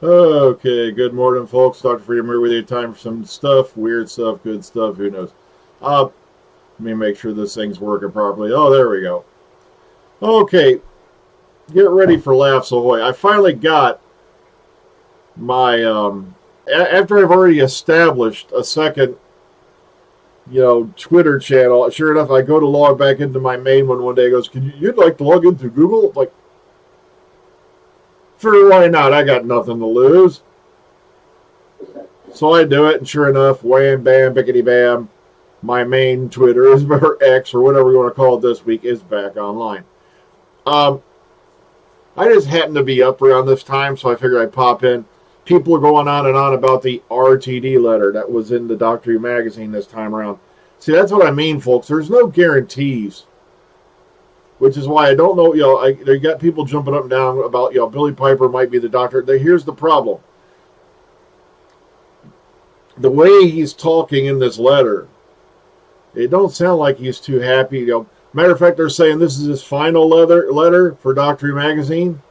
Okay, good morning, folks. Dr. Freedom here with you. Time for some stuff, weird stuff, good stuff, who knows. Let me make sure this thing's working properly. Oh, there we go. Okay, get ready for Laughs Ahoy. I finally got my, after I've already established a second, Twitter channel. Sure enough, I go to log back into my main one day. It goes, you'd like to log in through Google? Like, sure, why not? I got nothing to lose. So I do it, and sure enough, wham, bam, bickety bam, my main Twitter is or X or whatever you want to call it this week is back online. Um, I just happened to be up around this time, so I figured I'd pop in. People are going on and on about the RTD letter that was in the Doctor Who magazine this time around. See, that's what I mean, folks. There's no guarantees, which is why I don't know. They got people jumping up and down about Billy Piper might be the Doctor. Here's the problem: the way he's talking in this letter, it don't sound like he's too happy. Matter of fact, they're saying this is his final letter for Doctor Who magazine,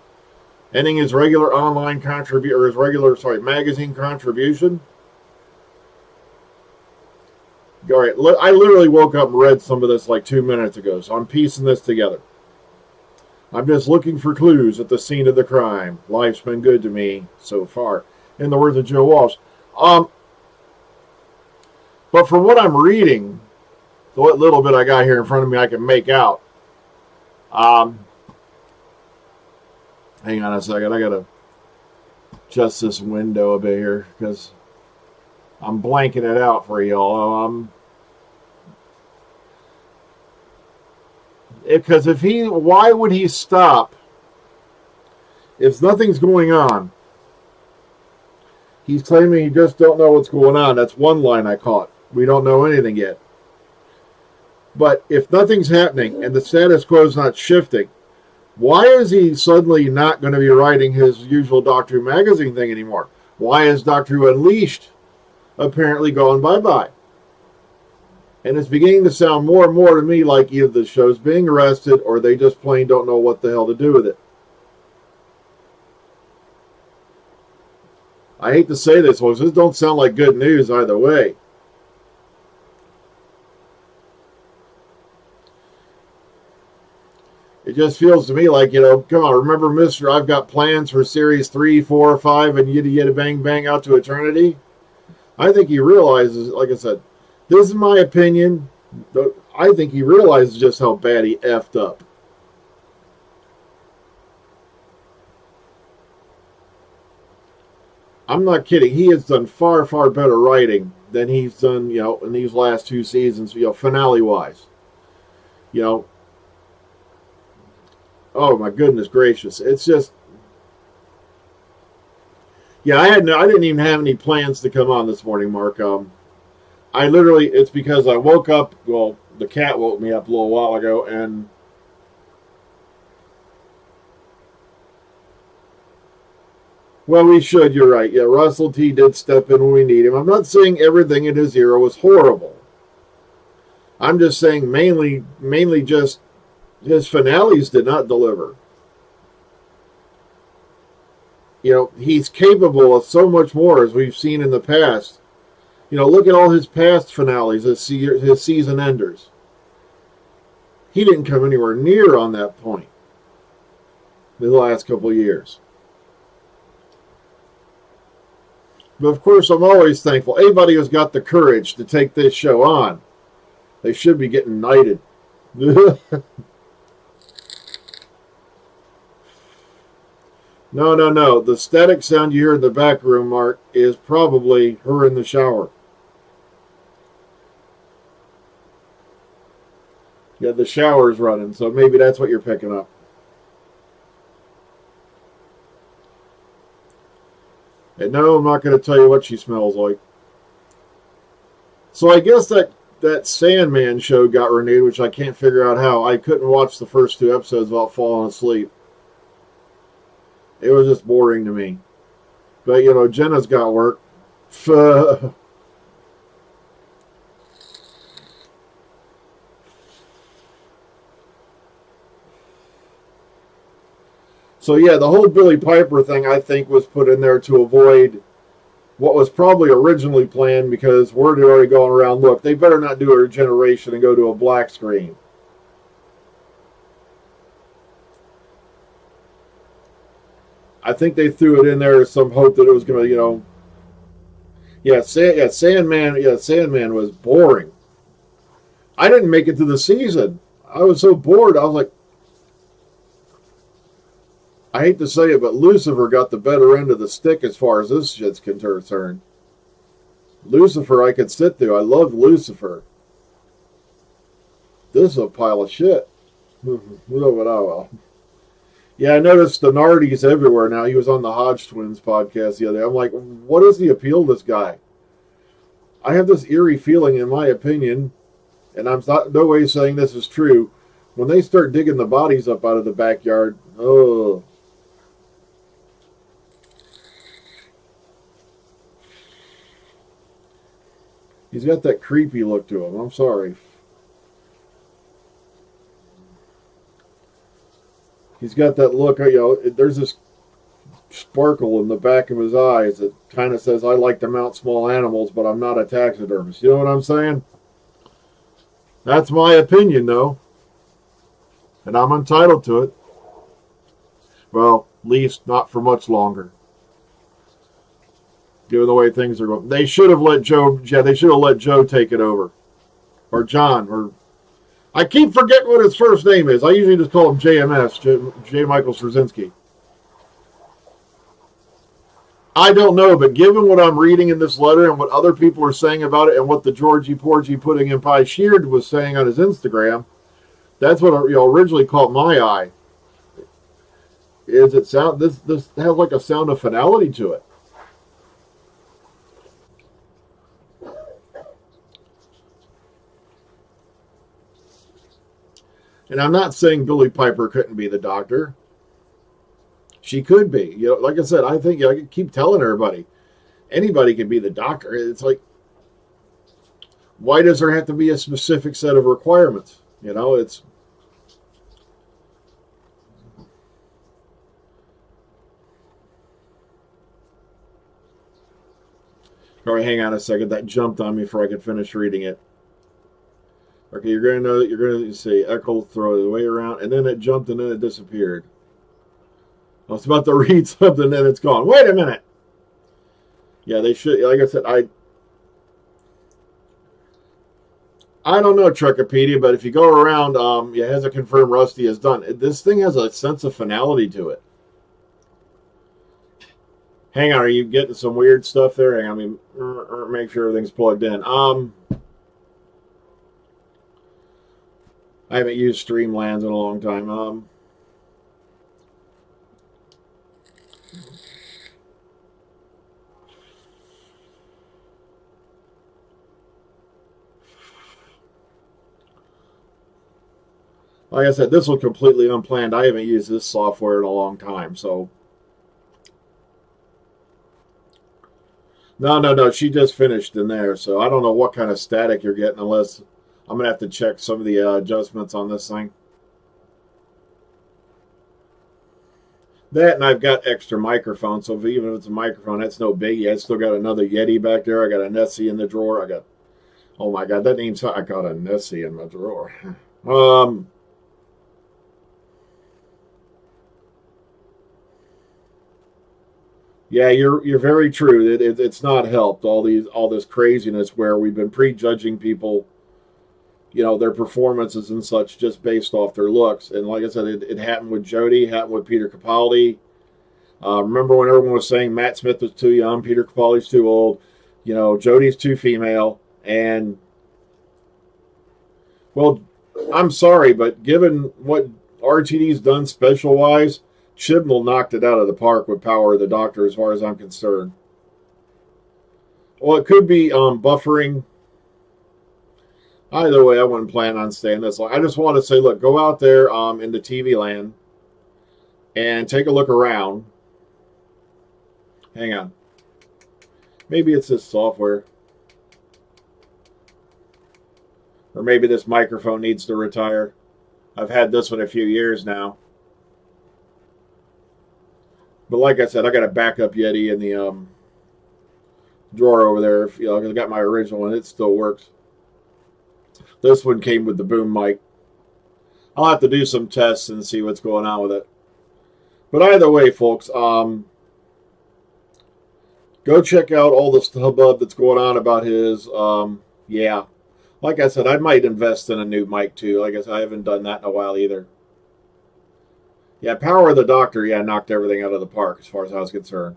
ending his regular online contribution or his regular magazine contribution. All right, I literally woke up and read some of this like 2 minutes ago, so I'm piecing this together. I'm just looking for clues at the scene of the crime. Life's been good to me so far, in the words of Joe Walsh. But from what I'm reading, what little bit I got here in front of me, I can make out. Um, Hang on a second. I gotta adjust this window a bit here because I'm blanking it out for y'all. Because why would he stop if nothing's going on? He's claiming he just don't know what's going on. That's one line I caught. We don't know anything yet. But if nothing's happening and the status quo is not shifting, why is he suddenly not going to be writing his usual Doctor Who magazine thing anymore? Why is Doctor Who Unleashed apparently gone bye-bye? And it's beginning to sound more and more to me like either the show's being arrested or they just plain don't know what the hell to do with it. I hate to say this, folks. This don't sound like good news either way. It just feels to me like, come on, remember, Mister, I've got plans for series 3, 4, 5, and yada yada bang bang out to eternity. I think he realizes, like I said, this is my opinion. I think he realizes just how bad he effed up. I'm not kidding. He has done far, far better writing than he's done, in these last two seasons, finale wise. You know, oh my goodness gracious. It's just, yeah, I didn't even have any plans to come on this morning, Mark. It's because I woke up, well, the cat woke me up a little while ago, and well, we should. You're right. Yeah, Russell T did step in when we need him. I'm not saying everything in his era was horrible. I'm just saying mainly just his finales did not deliver. He's capable of so much more as we've seen in the past. Look at all his past finales, his season enders. He didn't come anywhere near on that point the last couple of years. But of course, I'm always thankful. Anybody who's got the courage to take this show on, they should be getting knighted. No. The static sound you hear in the back room, Mark, is probably her in the shower. Yeah, the shower's running, so maybe that's what you're picking up. And no, I'm not going to tell you what she smells like. So I guess that Sandman show got renewed, which I can't figure out how. I couldn't watch the first two episodes without falling asleep. It was just boring to me. But, Jenna's got work. So yeah, the whole Billy Piper thing, I think, was put in there to avoid what was probably originally planned, because word had already gone around, look, they better not do a regeneration and go to a black screen. I think they threw it in there as some hope that it was going to, Sandman was boring. I didn't make it to the season. I was so bored. I was like, I hate to say it, but Lucifer got the better end of the stick as far as this shit's concerned. Lucifer I could sit through. I love Lucifer. This is a pile of shit. Yeah, I noticed the Nardies everywhere now. He was on the Hodge Twins podcast the other day. I'm like, what is the appeal of this guy? I have this eerie feeling, in my opinion, and I'm not no way saying this is true, when they start digging the bodies up out of the backyard, oh. He's got that creepy look to him. I'm sorry. He's got that look, there's this sparkle in the back of his eyes that kind of says, I like to mount small animals, but I'm not a taxidermist. You know what I'm saying? That's my opinion, though. And I'm entitled to it. Well, at least not for much longer. Given the way things are going. They should have let Joe take it over. Or John, or I keep forgetting what his first name is. I usually just call him JMS, J. Michael Straczynski. I don't know, but given what I'm reading in this letter and what other people are saying about it and what the Georgie Porgy Pudding and Pie Sheared was saying on his Instagram, that's what originally caught my eye. Is it sound this has like a sound of finality to it. And I'm not saying Billy Piper couldn't be the Doctor. She could be. Like I said, I think I could keep telling everybody, anybody can be the Doctor. It's like, why does there have to be a specific set of requirements? It's. All right, hang on a second. That jumped on me before I could finish reading it. Okay, you're going to say Echo throw it way around, and then it jumped and then it disappeared. I was about to read something and then it's gone. Wait a minute. Yeah, they should. Like I said, I don't know Truckopedia, but if you go around, it has a confirmed Rusty has done. This thing has a sense of finality to it. Hang on, are you getting some weird stuff there? Hang on, make sure everything's plugged in. I haven't used Streamlands in a long time. Like I said, this was completely unplanned. I haven't used this software in a long time, so. No. She just finished in there, so I don't know what kind of static you're getting unless I'm going to have to check some of the adjustments on this thing. That, and I've got extra microphones, so even if it's a microphone, that's no biggie. I still got another Yeti back there. I got a Nessie in the drawer. Oh my God, that name's, I got a Nessie in my drawer. Yeah, you're very true. It's not helped, all this craziness where we've been prejudging people, their performances and such just based off their looks. And like I said, it happened with Jodie, happened with Peter Capaldi. Remember when everyone was saying Matt Smith was too young, Peter Capaldi's too old, Jodie's too female, and well, I'm sorry, but given what RTD's done special wise, Chibnall knocked it out of the park with Power of the Doctor, as far as I'm concerned. Well, it could be buffering. Either way, I wouldn't plan on staying this long. I just want to say, look, go out there into TV land and take a look around. Hang on. Maybe it's this software. Or maybe this microphone needs to retire. I've had this one a few years now. But like I said, I got a backup Yeti in the drawer over there. If, you know, 'cause I got my original one. It still works. This one came with the boom mic. I'll have to do some tests and see what's going on with it. But either way, folks, go check out all this hubbub that's going on about his. Yeah, like I said, I might invest in a new mic too. Like I said, I haven't done that in a while either. Yeah, Power of the Doctor, yeah, knocked everything out of the park as far as I was concerned.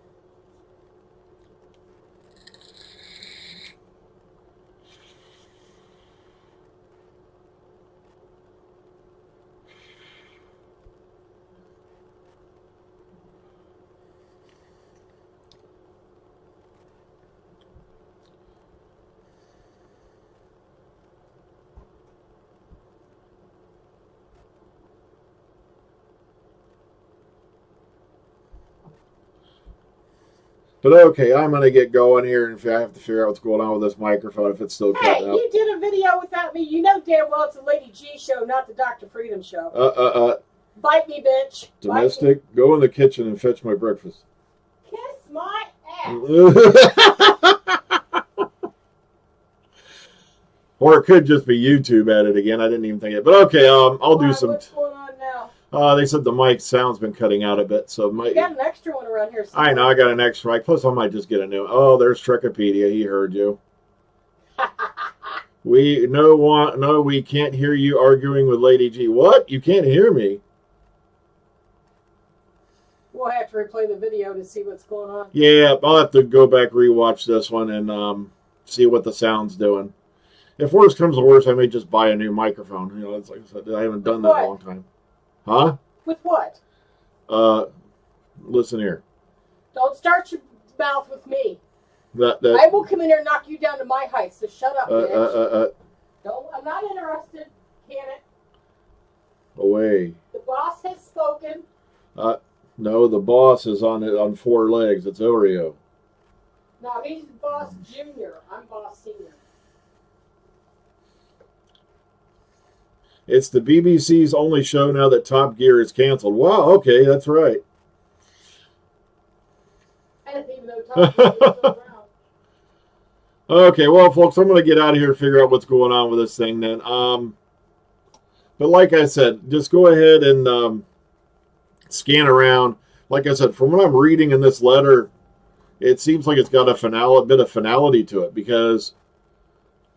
But okay, I'm going to get going here, and I have to figure out what's going on with this microphone, if it's still cutting out. Hey, you did a video without me. You know damn well it's a Lady G show, not the Dr. Freedom show. Bite me, bitch. Domestic, Bite me. go in the kitchen and fetch my breakfast. Kiss my ass. Or it could just be YouTube at it again. I didn't even think it. But okay, I'll do some. What's going on now? They said the mic sound's been cutting out a bit, so You got an extra one around here somewhere. I know, I got an extra mic. Plus, I might just get a new. Oh, there's Trekopedia. He heard you. We can't hear you arguing with Lady G. What? You can't hear me? We'll have to replay the video to see what's going on. Yeah, I'll have to go back rewatch this one and see what the sound's doing. If worse comes to worse, I may just buy a new microphone. You know, it's like I said, I haven't done that in a long time. Huh? With what? Listen here. Don't start your mouth with me. That I will come in here and knock you down to my height, so shut up, bitch. Don't, I'm not interested. Can it? Away. The boss has spoken. No, the boss is on 4 legs. It's Oreo. No, he's boss junior. I'm boss senior. It's the BBC's only show now that Top Gear is canceled. Wow, okay, that's right. I didn't even know Top Gear was still around. Okay, well, folks, I'm going to get out of here and figure out what's going on with this thing then. But like I said, just go ahead and scan around. Like I said, from what I'm reading in this letter, it seems like it's got a bit of finality to it because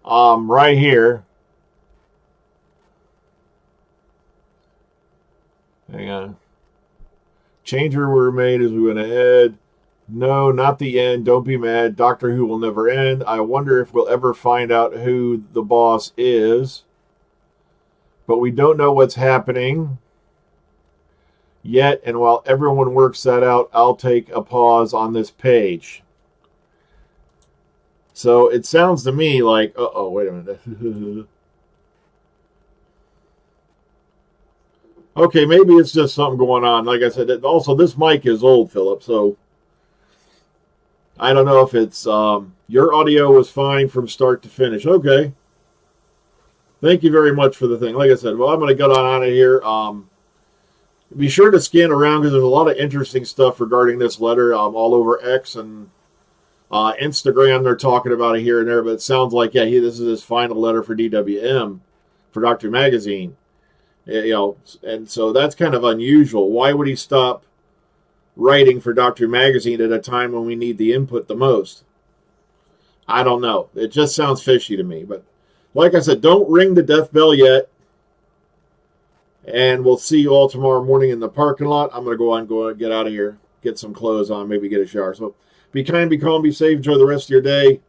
right here, hang on. Changes were made as we went ahead. No, not the end. Don't be mad. Doctor Who will never end. I wonder if we'll ever find out who the boss is. But we don't know what's happening yet. And while everyone works that out, I'll take a pause on this page. So it sounds to me like, uh-oh, wait a minute. Okay, maybe it's just something going on. Like I said, also this mic is old, Philip, so I don't know if it's your audio was fine from start to finish. Okay. Thank you very much for the thing. Like I said, well, I'm going to get on out of here. Be sure to scan around because there's a lot of interesting stuff regarding this letter all over X and Instagram. They're talking about it here and there, but it sounds like, yeah, this is his final letter for DWM, for Doctor Magazine. You know, and so that's kind of unusual. Why would he stop writing for Doctor Magazine at a time when we need the input the most? I don't know. It just sounds fishy to me. But like I said, don't ring the death bell yet. And we'll see you all tomorrow morning in the parking lot. I'm going to go and get out of here, get some clothes on, maybe get a shower. So be kind, be calm, be safe. Enjoy the rest of your day.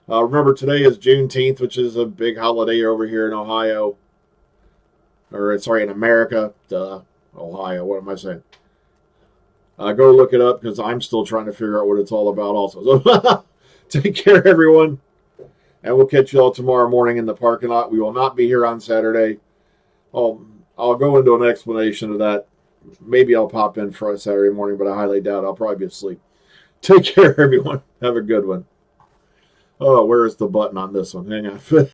Remember, today is Juneteenth, which is a big holiday over here in Ohio. Or, sorry, in America. Ohio, what am I saying? Go look it up because I'm still trying to figure out what it's all about also. So take care, everyone. And we'll catch you all tomorrow morning in the parking lot. We will not be here on Saturday. I'll go into an explanation of that. Maybe I'll pop in for a Saturday morning, but I highly doubt I'll probably be asleep. Take care, everyone. Have a good one. Oh, where is the button on this one? Hang on.